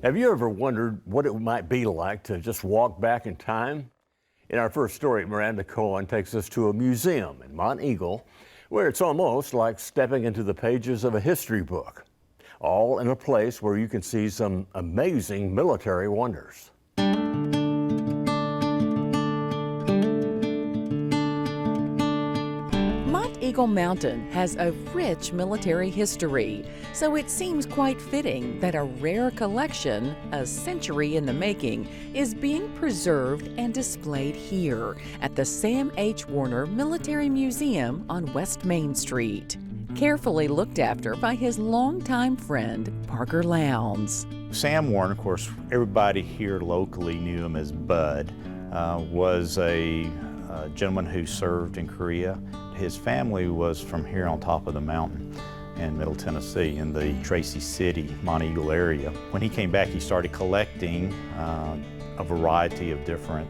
Have you ever wondered what it might be like to just walk back in time? In our first story, Miranda Cohen takes us to a museum in Monteagle, where it's almost like stepping into the pages of a history book, all in a place where you can see some amazing military wonders. Monteagle Mountain has a rich military history, so it seems quite fitting that a rare collection, a century in the making, is being preserved and displayed here at the Sam H. Werner Military Museum on West Main Street, carefully looked after by his longtime friend, Parker Lowndes. Sam Werner, of course, everybody here locally knew him as Bud, was a gentleman who served in Korea. His family was from here on top of the mountain in Middle Tennessee in the Tracy City, Monteagle area. When he came back, he started collecting a variety of different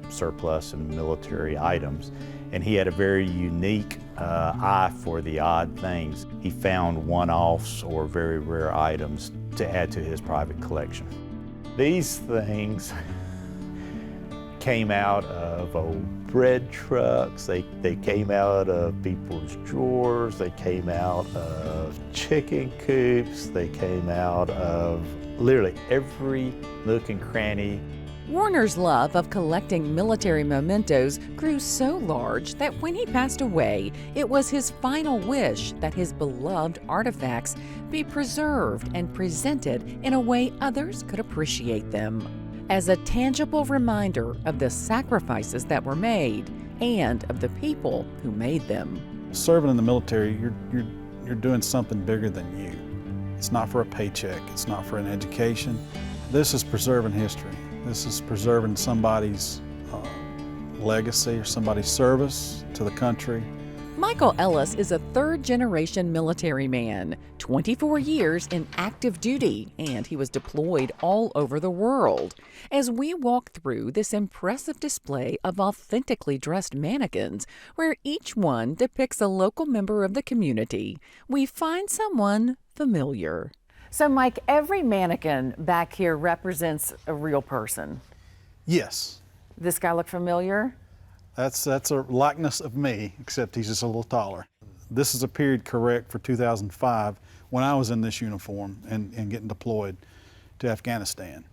surplus and military items. And he had a very unique eye for the odd things. He found one-offs or very rare items to add to his private collection. These things came out of old bread trucks, they came out of people's drawers, they came out of chicken coops, they came out of literally every nook and cranny. Werner's love of collecting military mementos grew so large that when he passed away, it was his final wish that his beloved artifacts be preserved and presented in a way others could appreciate them, as a tangible reminder of the sacrifices that were made and of the people who made them. Serving in the military, you're doing something bigger than you. It's not for a paycheck, it's not for an education. This is preserving history. This is preserving somebody's legacy or somebody's service to the country. Michael Ellis is a third-generation military man, 24 years in active duty, and he was deployed all over the world. As we walk through this impressive display of authentically dressed mannequins, where each one depicts a local member of the community, we find someone familiar. So, Mike, every mannequin back here represents a real person. Yes. This guy look familiar? That's a likeness of me, except he's just a little taller. This is a period correct for 2005 when I was in this uniform and getting deployed to Afghanistan.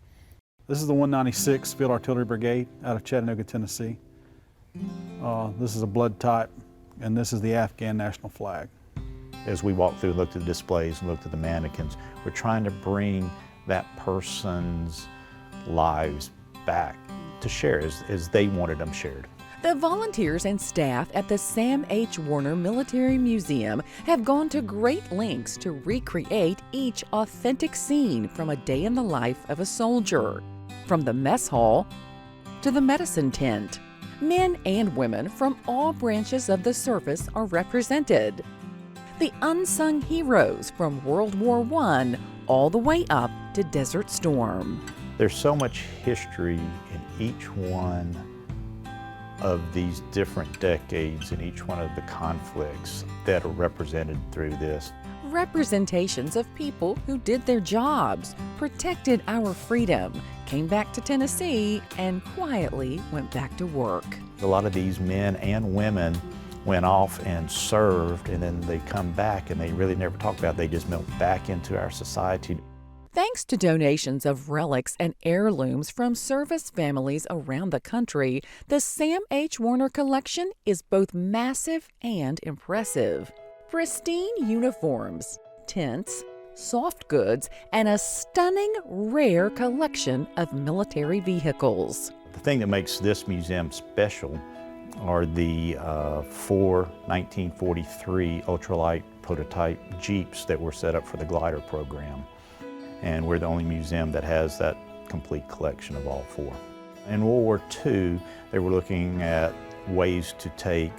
This is the 196th Field Artillery Brigade out of Chattanooga, Tennessee. This is a blood type, and this is the Afghan national flag. As we walked through and looked at the displays and looked at the mannequins, we're trying to bring that person's lives back to share as they wanted them shared. The volunteers and staff at the Sam H. Werner Military Museum have gone to great lengths to recreate each authentic scene from a day in the life of a soldier. From the mess hall to the medicine tent, men and women from all branches of the service are represented. The unsung heroes from World War I all the way up to Desert Storm. There's so much history in each one of these different decades and each one of the conflicts that are represented through this. Representations of people who did their jobs, protected our freedom, came back to Tennessee, and quietly went back to work. A lot of these men and women went off and served, and then they come back and they really never talk about it. They just melt back into our society. Thanks to donations of relics and heirlooms from service families around the country, the Sam H. Werner collection is both massive and impressive. Pristine uniforms, tents, soft goods, and a stunning, rare collection of military vehicles. The thing that makes this museum special are the 4 1943 ultralight prototype Jeeps that were set up for the glider program. And we're the only museum that has that complete collection of all 4. In World War II, they were looking at ways to take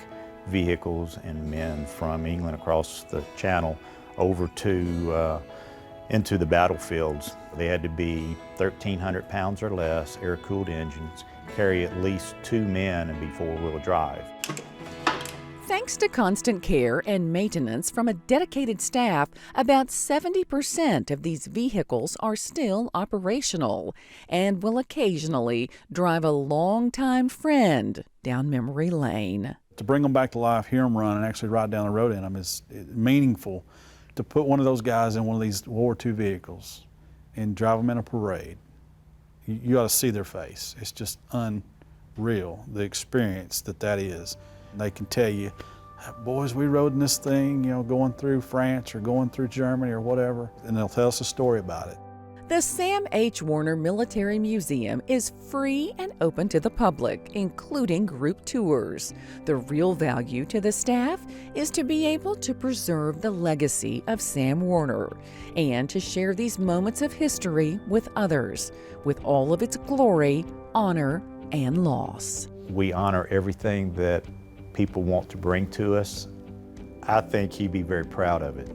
vehicles and men from England across the Channel over to into the battlefields. They had to be 1,300 pounds or less, air-cooled engines, carry at least 2 men, and be 4-wheel drive. Thanks to constant care and maintenance from a dedicated staff, about 70% of these vehicles are still operational and will occasionally drive a longtime friend down memory lane. To bring them back to life, hear them run, and actually ride down the road in them is meaningful. To put one of those guys in one of these World War II vehicles and drive them in a parade, you ought to see their face. It's just unreal, the experience that is. They can tell you, boys, we rode in this thing, going through France or going through Germany or whatever, and they'll tell us a story about it. The Sam H. Werner Military Museum is free and open to the public, including group tours. The real value to the staff is to be able to preserve the legacy of Sam Werner and to share these moments of history with others, with all of its glory, honor, and loss. We honor everything that people want to bring to us. I think he'd be very proud of it.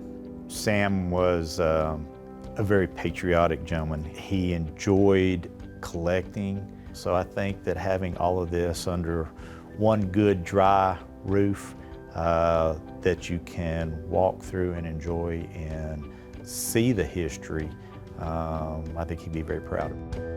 Sam was a very patriotic gentleman. He enjoyed collecting, so I think that having all of this under one good dry roof that you can walk through and enjoy and see the history, I think he'd be very proud of it.